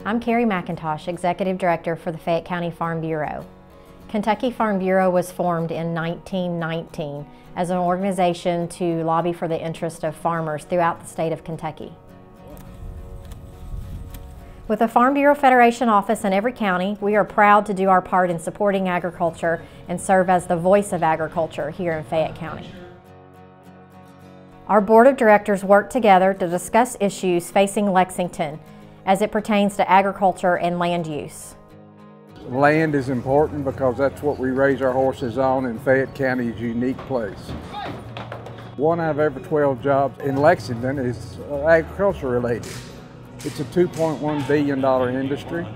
I'm Carrie McIntosh, Executive Director for the Fayette County Farm Bureau. Kentucky Farm Bureau was formed in 1919 as an organization to lobby for the interest of farmers throughout the state of Kentucky. With the Farm Bureau Federation office in every county, we are proud to do our part in supporting agriculture and serve as the voice of agriculture here in Fayette County. Our Board of Directors work together to discuss issues facing Lexington as it pertains to agriculture and land use. Land is important because that's what we raise our horses on, and Fayette County is a unique place. 1 out of every 12 jobs in Lexington is agriculture related. It's a $2.1 billion industry.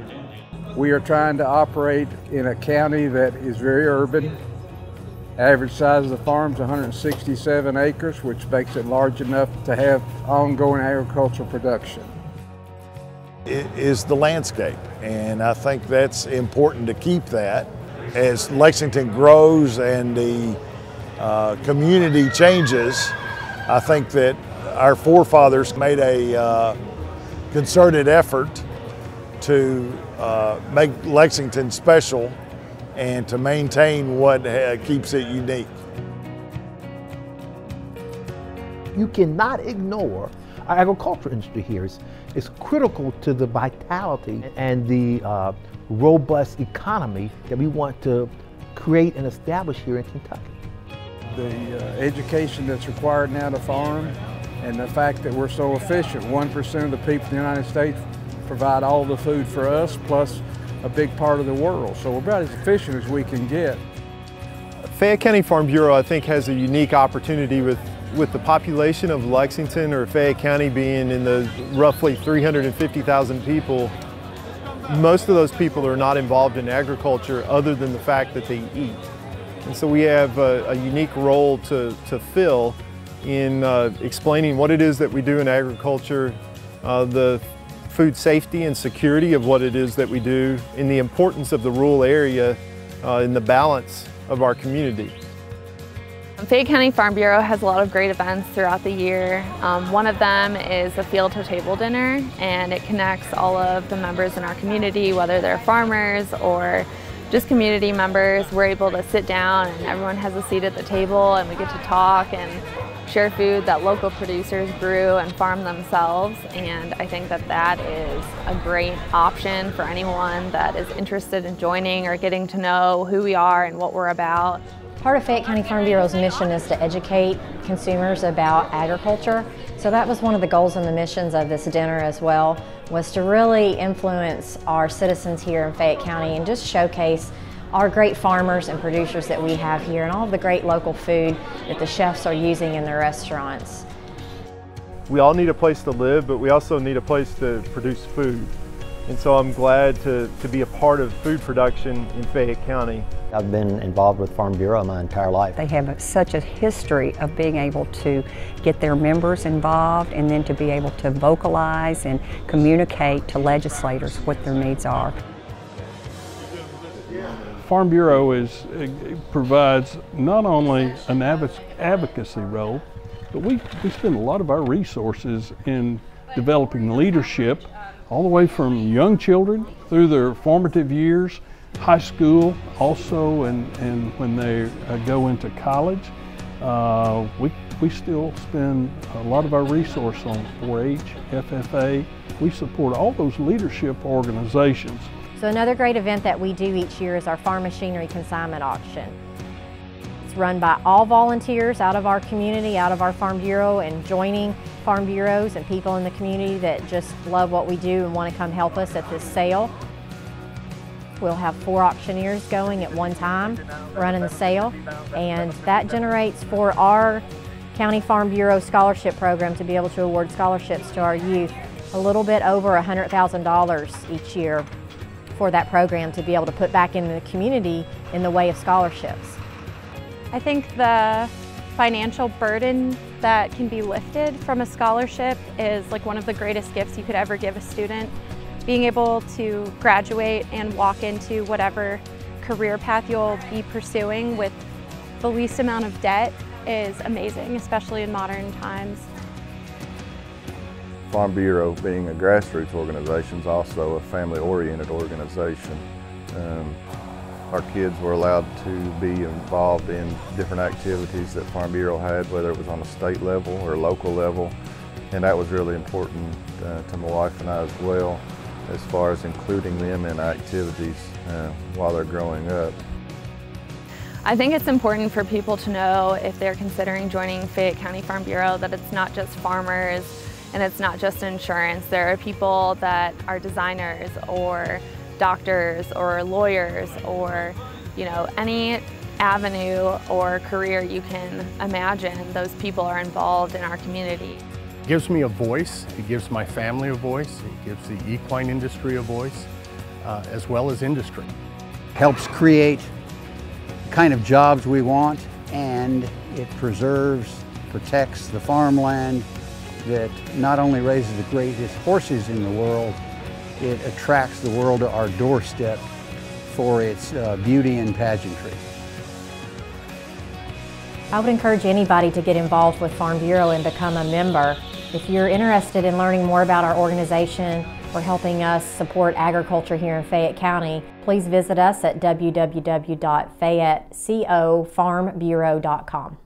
We are trying to operate in a county that is very urban. Average size of the farm is 167 acres, which makes it large enough to have ongoing agricultural production. It is the landscape, and I think that's important to keep that. As Lexington grows and the community changes, I think that our forefathers made a concerted effort to make Lexington special and to maintain what keeps it unique. You cannot ignore our agricultural industry here. It's critical to the vitality and the robust economy that we want to create and establish here in Kentucky. The education that's required now to farm and the fact that we're so efficient. 1% of the people in the United States provide all the food for us, plus a big part of the world. So we're about as efficient as we can get. Fayette County Farm Bureau, I think, has a unique opportunity with the population of Lexington or Fayette County being in the roughly 350,000 people. Most of those people are not involved in agriculture other than the fact that they eat. And so we have a unique role to fill in explaining what it is that we do in agriculture, the food safety and security of what it is that we do, and the importance of the rural area in the balance of our community. Fayette County Farm Bureau has a lot of great events throughout the year. One of them is the Field to Table Dinner, and it connects all of the members in our community, whether they're farmers or just community members. We're able to sit down and everyone has a seat at the table, and we get to talk and share food that local producers grew and farm themselves, and I think that that is a great option for anyone that is interested in joining or getting to know who we are and what we're about. Part of Fayette County Farm Bureau's mission is to educate consumers about agriculture. So that was one of the goals and the missions of this dinner as well, was to really influence our citizens here in Fayette County and just showcase our great farmers and producers that we have here and all of the great local food that the chefs are using in their restaurants. We all need a place to live, but we also need a place to produce food. And so I'm glad to be a part of food production in Fayette County. I've been involved with Farm Bureau my entire life. They have such a history of being able to get their members involved and then to be able to vocalize and communicate to legislators what their needs are. Farm Bureau provides not only an advocacy role, but we spend a lot of our resources in developing leadership all the way from young children through their formative years, high school also, and when they go into college. We still spend a lot of our resource on 4-H, FFA. We support all those leadership organizations. So another great event that we do each year is our farm machinery consignment auction. It's run by all volunteers out of our community, out of our Farm Bureau, and joining farm bureaus and people in the community that just love what we do and want to come help us at this sale. We'll have 4 auctioneers going at one time running the sale, and that generates for our County Farm Bureau scholarship program to be able to award scholarships to our youth a little bit over $100,000 each year for that program to be able to put back in the community in the way of scholarships. I think the financial burden that can be lifted from a scholarship is like one of the greatest gifts you could ever give a student. Being able to graduate and walk into whatever career path you'll be pursuing with the least amount of debt is amazing, especially in modern times. Farm Bureau, being a grassroots organization, is also a family-oriented organization. Our kids were allowed to be involved in different activities that Farm Bureau had, whether it was on a state level or local level, and that was really important to my wife and I as well, as far as including them in activities while they're growing up. I think it's important for people to know, if they're considering joining Fayette County Farm Bureau, that it's not just farmers and it's not just insurance. There are people that are designers or doctors or lawyers or, any avenue or career you can imagine. Those people are involved in our community. It gives me a voice, it gives my family a voice, it gives the equine industry a voice, as well as industry. Helps create the kind of jobs we want, and it preserves, protects the farmland that not only raises the greatest horses in the world, it attracts the world to our doorstep for its beauty and pageantry. I would encourage anybody to get involved with Farm Bureau and become a member. If you're interested in learning more about our organization or helping us support agriculture here in Fayette County, please visit us at www.fayettecofarmbureau.com.